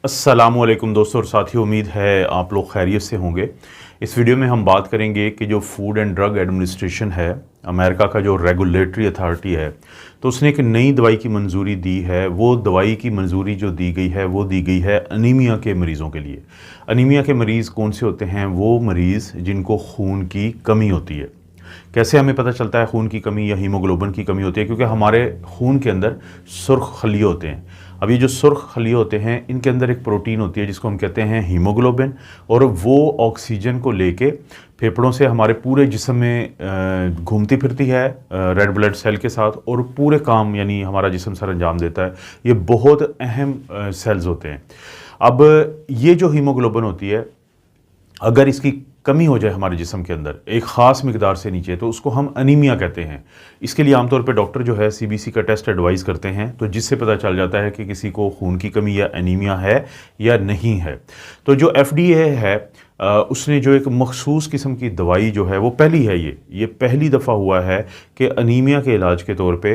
अस्सलामुअलैकुम दोस्तों और साथियों, उम्मीद है आप लोग खैरियत से होंगे। इस वीडियो में हम बात करेंगे कि जो फूड एंड ड्रग एडमिनिस्ट्रेशन है, अमेरिका का जो रेगुलेटरी अथॉरिटी है, तो उसने एक नई दवाई की मंजूरी दी है। वो दवाई की मंजूरी जो दी गई है वो दी गई है अनीमिया के मरीज़ों के लिए। अनीमिया के मरीज़ कौन से होते हैं? वो मरीज़ जिनको खून की कमी होती है। कैसे हमें पता चलता है खून की कमी या हीमोग्लोबिन की कमी होती है? क्योंकि हमारे खून के अंदर सुर्ख खलिये होते हैं। अब ये जो सुर्ख खलिये होते हैं, इनके अंदर एक प्रोटीन होती है जिसको हम कहते हैं हीमोग्लोबिन, और वो ऑक्सीजन को लेके फेफड़ों से हमारे पूरे जिस्म में घूमती फिरती है रेड ब्लड सेल के साथ, और पूरे काम यानी हमारा जिस्म सर अंजाम देता है। ये बहुत अहम सेल्स होते हैं। अब ये जो हीमोग्लोबिन होती है, अगर इसकी कमी हो जाए हमारे जिस्म के अंदर एक ख़ास मिकदार से नीचे, तो उसको हम अनीमिया कहते हैं। इसके लिए आमतौर पे डॉक्टर जो है सीबीसी का टेस्ट एडवाइस करते हैं, तो जिससे पता चल जाता है कि किसी को खून की कमी या अनीमिया है या नहीं है। तो जो एफडीए है उसने जो एक मखसूस किस्म की दवाई जो है वो पहली है, ये पहली दफ़ा हुआ है कि अनीमिया के इलाज के तौर पे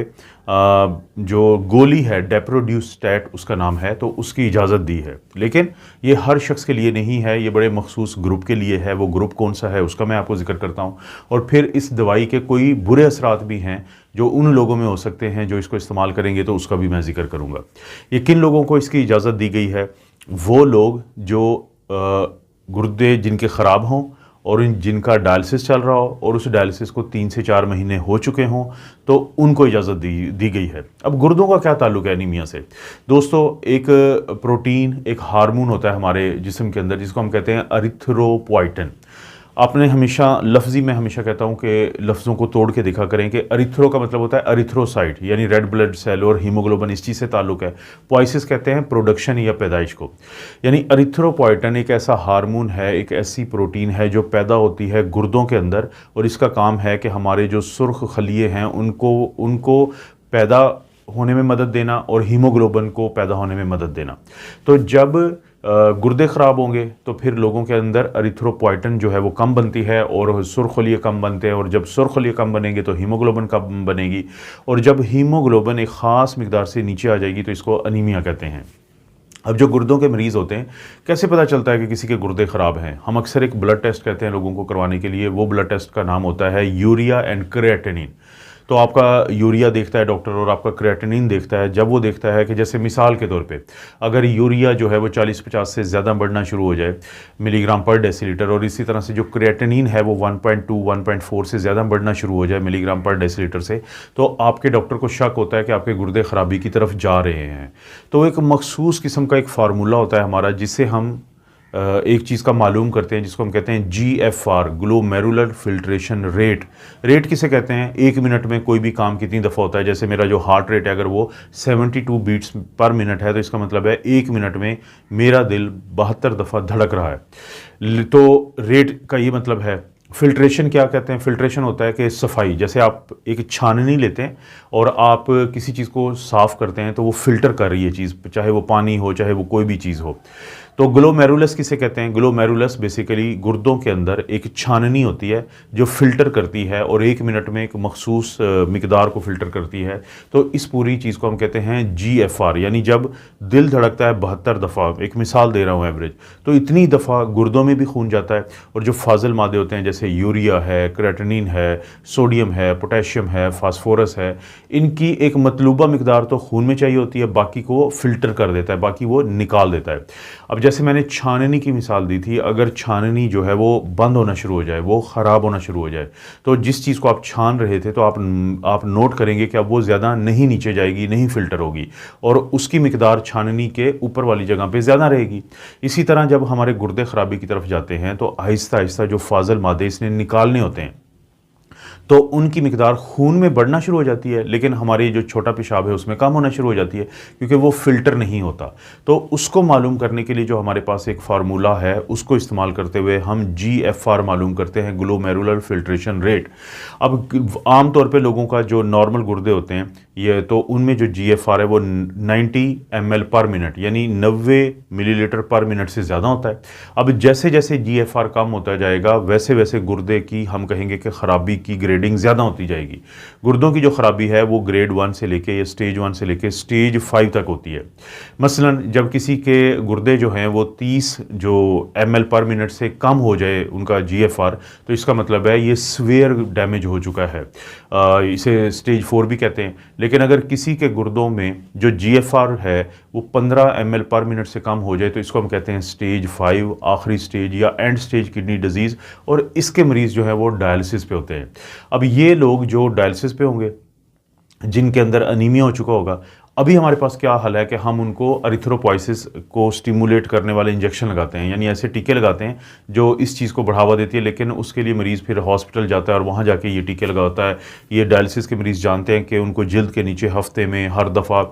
जो गोली है डेप्रोड्यूस्टैट उसका नाम है, तो उसकी इजाज़त दी है। लेकिन ये हर शख्स के लिए नहीं है, ये बड़े मखसूस ग्रुप के लिए है। वो ग्रुप कौन सा है उसका मैं आपको जिक्र करता हूँ, और फिर इस दवाई के कोई बुरे असरात भी हैं जो उन लोगों में हो सकते हैं जो इसको इस्तेमाल करेंगे, तो उसका भी मैं जिक्र करूँगा। ये किन लोगों को इसकी इजाज़त दी गई है? वो लोग जो गुर्दे जिनके ख़राब हों और जिनका डायलिसिस चल रहा हो, और उस डायलिसिस को 3 से 4 महीने हो चुके हों, तो उनको इजाज़त दी गई है। अब गुर्दों का क्या ताल्लुक़ है अनीमिया से? दोस्तों, एक प्रोटीन, एक हार्मोन होता है हमारे जिस्म के अंदर जिसको हम कहते हैं एरिथ्रोपोइटिन। आपने हमेशा लफ्ज़ी में हमेशा कहता हूँ कि लफ्ज़ों को तोड़ के देखा करें कि अरिथ्रो का मतलब होता है एरिथ्रोसाइट, यानी रेड ब्लड सेल, और हीमोग्लोबिन इस चीज़ से ताल्लुक़ है। पोइसिस कहते हैं प्रोडक्शन या पैदाइश को। यानी एरिथ्रोपोइटिन एक ऐसा हार्मोन है, एक ऐसी प्रोटीन है जो पैदा होती है गुर्दों के अंदर, और इसका काम है कि हमारे जो सुर्ख खलिये हैं उनको पैदा होने में मदद देना और हीमोग्लोबिन को पैदा होने में मदद देना। तो जब गुर्दे ख़राब होंगे तो फिर लोगों के अंदर एरिथ्रोपोइटिन जो है वो कम बनती है, और सुर्खलिये कम बनते हैं, और जब सुर्खलिये कम बनेंगे तो हीमोग्लोबिन कम बनेगी, और जब हीमोग्लोबिन एक ख़ास मिकदार से नीचे आ जाएगी तो इसको अनीमिया कहते हैं। अब जो गुर्दों के मरीज़ होते हैं, कैसे पता चलता है कि किसी के गुर्दे ख़राब हैं? हम अक्सर एक ब्लड टेस्ट कहते हैं लोगों को करवाने के लिए। वो ब्लड टेस्ट का नाम होता है यूरिया एंड क्रिएटिनिन। तो आपका यूरिया देखता है डॉक्टर, और आपका क्रिएटिनिन देखता है। जब वो देखता है कि जैसे मिसाल के तौर पे अगर यूरिया जो है वो 40-50 से ज़्यादा बढ़ना शुरू हो जाए मिलीग्राम पर डेसीलीटर, और इसी तरह से जो क्रिएटिनिन है वो 1.2-1.4 से ज़्यादा बढ़ना शुरू हो जाए मिलीग्राम पर डेसीलीटर से, तो आपके डॉक्टर को शक होता है कि आपके गुर्दे ख़राबी की तरफ जा रहे हैं। तो एक मखसूस किस्म का एक फार्मूला होता है हमारा, जिससे हम एक चीज़ का मालूम करते हैं जिसको हम कहते हैं GFR, glomerular filtration rate. Rate किसे कहते हैं? 1 मिनट में कोई भी काम कितनी दफ़ा होता है। जैसे मेरा जो हार्ट रेट है अगर वो 72 बीट्स पर मिनट है, तो इसका मतलब है 1 मिनट में मेरा दिल 72 दफ़ा धड़क रहा है। तो रेट का ये मतलब है। फ़िल्ट्रेशन क्या कहते हैं? फ़िल्ट्रेशन होता है कि सफाई, जैसे आप एक छाननी लेते हैं और आप किसी चीज़ को साफ़ करते हैं, तो वो फ़िल्टर कर रही है चीज़, चाहे वो पानी हो, चाहे वो कोई भी चीज़ हो। तो ग्लोमेरुलस किसे कहते हैं? ग्लोमेरुलस बेसिकली गुर्दों के अंदर एक छाननी होती है जो फ़िल्टर करती है, और 1 मिनट में एक मखसूस मिकदार को फ़िल्टर करती है। तो इस पूरी चीज़ को हम कहते हैं GFR, यानी जब दिल धड़कता है 72 दफ़ा, एक मिसाल दे रहा हूँ एवरेज, तो इतनी दफ़ा गुर्दों में भी खून जाता है। और जो फाजिल मादे होते हैं जैसे यूरिया है, क्रिएटिनिन है, सोडियम है, पोटेशियम है, फास्फोरस है, इनकी एक मतलूबा मिकदार तो खून में चाहिए होती है, बाकी को वो फ़िल्टर कर देता है, बाकी वो निकाल देता है। अब जैसे मैंने छाननी की मिसाल दी थी, अगर छाननी जो है वो बंद होना शुरू हो जाए, वो ख़राब होना शुरू हो जाए, तो जिस चीज़ को आप छान रहे थे, तो आप नोट करेंगे कि अब वो ज़्यादा नहीं नीचे जाएगी, नहीं फ़िल्टर होगी, और उसकी मिकदार छाननी के ऊपर वाली जगह पे ज़्यादा रहेगी। इसी तरह जब हमारे गुर्दे ख़राबी की तरफ जाते हैं, तो आहिस्ता आहिस्ता जो फाजिल मादे इसने निकालने होते हैं, तो उनकी मिकदार खून में बढ़ना शुरू हो जाती है, लेकिन हमारी जो छोटा पेशाब है उसमें कम होना शुरू हो जाती है, क्योंकि वो फ़िल्टर नहीं होता। तो उसको मालूम करने के लिए जो हमारे पास एक फार्मूला है, उसको इस्तेमाल करते हुए हम GFR मालूम करते हैं, ग्लोमेरुलर फिल्ट्रेशन रेट। अब आम तौर पे लोगों का जो नॉर्मल गुर्दे होते हैं ये, तो उनमें जो GFR है वो 90 ml पर मिनट, यानी 90 मिलीलीटर पर मिनट से ज़्यादा होता है। अब जैसे जैसे GFR कम होता जाएगा, वैसे वैसे गुर्दे की हम कहेंगे कि ख़राबी की ग्रेड ग्रेडिंग ज़्यादा होती जाएगी। गुर्दों की जो ख़राबी है वो ग्रेड 1 से लेके या स्टेज 1 से लेके स्टेज 5 तक होती है। मसलन जब किसी के गुर्दे जो हैं वो 30 जो ml पर मिनट से कम हो जाए उनका GFR, तो इसका मतलब है ये सीवियर डैमेज हो चुका है। इसे स्टेज 4 भी कहते हैं। लेकिन अगर किसी के गुर्दों में जो GFR है वो 15 ml पर मिनट से कम हो जाए तो इसको हम कहते हैं स्टेज 5, आखिरी स्टेज या एंड स्टेज किडनी डिजीज़, और इसके मरीज़ जो है वो डायलिसिस पे होते हैं। अब ये लोग जो डायलिसिस पे होंगे, जिनके अंदर अनीमिया हो चुका होगा, अभी हमारे पास क्या हल है कि हम उनको एरिथ्रोपोइसिस को स्टिमुलेट करने वाले इंजेक्शन लगाते हैं, यानी ऐसे टीके लगाते हैं जो इस चीज़ को बढ़ावा देती है। लेकिन उसके लिए मरीज़ फिर हॉस्पिटल जाता है और वहाँ जाके ये टीके लगाता है। ये डायलिसिस के मरीज़ जानते हैं कि उनको जल्द के नीचे हफ्ते में हर दफ़ा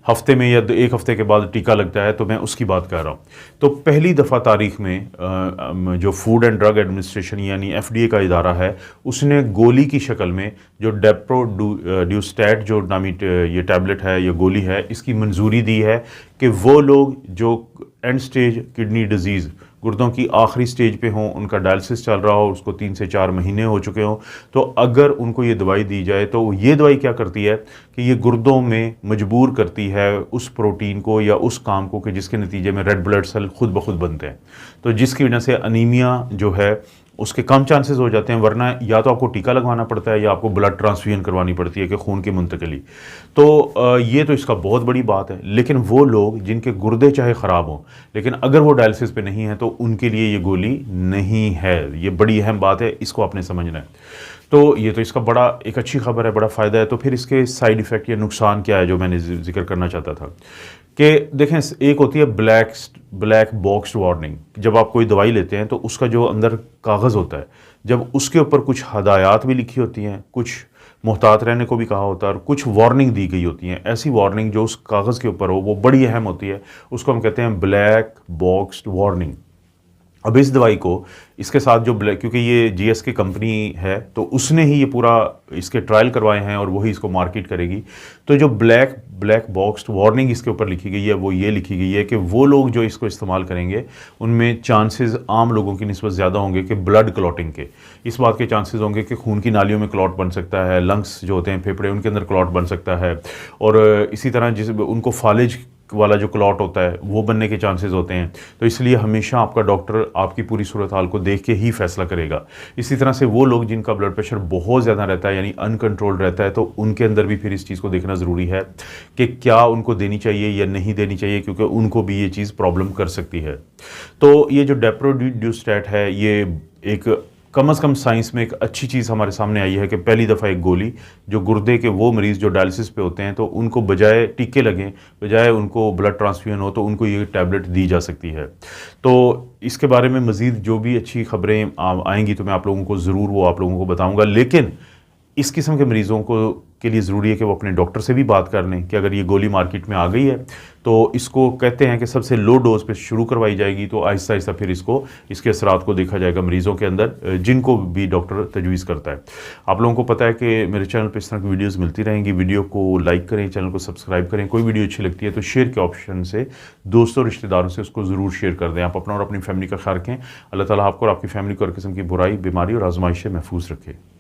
हफ्ते में या एक हफ्ते के बाद टीका लगता है, तो मैं उसकी बात कर रहा हूँ। तो पहली दफ़ा तारीख में जो फूड एंड ड्रग एडमिनिस्ट्रेशन यानी FDA का इदारा है, उसने गोली की शक्ल में जो डेप्रोड्यूस्टैट जो नामी ये टैबलेट है, ये गोली है, इसकी मंजूरी दी है कि वो लोग जो एंड स्टेज किडनी डिजीज़, गुर्दों की आखिरी स्टेज पे हों, उनका डायलिसिस चल रहा हो, उसको 3 से 4 महीने हो चुके हों, तो अगर उनको ये दवाई दी जाए तो ये दवाई क्या करती है कि ये गुर्दों में मजबूर करती है उस प्रोटीन को या उस काम को कि जिसके नतीजे में रेड ब्लड सेल खुद ब खुद बनते हैं। तो जिसकी वजह से अनीमिया जो है उसके कम चांसेस हो जाते हैं, वरना या तो आपको टीका लगवाना पड़ता है या आपको ब्लड ट्रांसफ्यूजन करवानी पड़ती है कि खून की मुंतकली। तो ये तो इसका बहुत बड़ी बात है। लेकिन वो लोग जिनके गुर्दे चाहे ख़राब हों, लेकिन अगर वो डायलिसिस पे नहीं है तो उनके लिए ये गोली नहीं है। ये बड़ी अहम बात है, इसको आपने समझना है। तो ये तो इसका बड़ा एक अच्छी खबर है, बड़ा फ़ायदा है। तो फिर इसके साइड इफ़ेक्ट या नुकसान क्या है जो मैंने जिक्र करना चाहता था कि देखें, एक होती है ब्लैक बॉक्स वार्निंग। जब आप कोई दवाई लेते हैं तो उसका जो अंदर कागज़ होता है, जब उसके ऊपर कुछ हदायत भी लिखी होती हैं, कुछ मुहतात रहने को भी कहा होता है और कुछ वार्निंग दी गई होती हैं, ऐसी वार्निंग जो उस कागज़ के ऊपर हो वो बड़ी अहम होती है, उसको हम कहते हैं ब्लैक बॉक्स वार्निंग। अब इस दवाई को इसके साथ जो क्योंकि ये GS की कंपनी है तो उसने ही ये पूरा इसके ट्रायल करवाए हैं और वही इसको मार्केट करेगी। तो जो ब्लैक बॉक्स वार्निंग इसके ऊपर लिखी गई है वो ये लिखी गई है कि वो लोग जो इसको इस्तेमाल करेंगे उनमें चांसेस आम लोगों की निस्बत ज़्यादा होंगे कि ब्लड क्लॉटिंग के, इस बात के चांसेस होंगे कि खून की नालियों में क्लॉट बन सकता है, लंग्स जो होते हैं फेफड़े उनके अंदर क्लॉट बन सकता है, और इसी तरह जिस उनको फालिज वाला जो क्लॉट होता है वो बनने के चांसेस होते हैं। तो इसलिए हमेशा आपका डॉक्टर आपकी पूरी सूरत हाल को देख के ही फैसला करेगा। इसी तरह से वो लोग जिनका ब्लड प्रेशर बहुत ज़्यादा रहता है यानी अनकंट्रोल्ड रहता है, तो उनके अंदर भी फिर इस चीज़ को देखना ज़रूरी है कि क्या उनको देनी चाहिए या नहीं देनी चाहिए, क्योंकि उनको भी ये चीज़ प्रॉब्लम कर सकती है। तो ये जो डेप्रोड्यूस्टैट है ये एक कम से कम साइंस में एक अच्छी चीज़ हमारे सामने आई है कि पहली दफ़ा एक गोली जो गुर्दे के वो मरीज़ जो डायलिसिस पे होते हैं तो उनको बजाय टीके लगें, बजाय उनको ब्लड ट्रांसफ्यूजन हो, तो उनको ये टैबलेट दी जा सकती है। तो इसके बारे में मज़ीद जो भी अच्छी खबरें आएंगी तो मैं आप लोगों को ज़रूर वो आप लोगों को बताऊँगा। लेकिन इस किस्म के मरीज़ों के लिए ज़रूरी है कि वो अपने डॉक्टर से भी बात कर लें कि अगर ये गोली मार्केट में आ गई है तो इसको कहते हैं कि सबसे लो डोज पे शुरू करवाई जाएगी, तो आहिस्ता आहिस्ता फिर इसके असरात को देखा जाएगा मरीज़ों के अंदर जिनको भी डॉक्टर तजवीज़ करता है। आप लोगों को पता है कि मेरे चैनल पर इस तरह की वीडियोज़ मिलती रहेंगी। वीडियो को लाइक करें, चैनल को सब्सक्राइब करें। कोई वीडियो अच्छी लगती है तो शेयर के ऑप्शन से दोस्तों रिश्तेदारों से उसको ज़रूर शेयर कर दें। आप अपना और अपनी फैमिली का ख्याल रखें। अल्लाह ताला आपको और आपकी फैमिली को हर किस्म की बुराई, बीमारी और आजमाइश से महफूज रखे।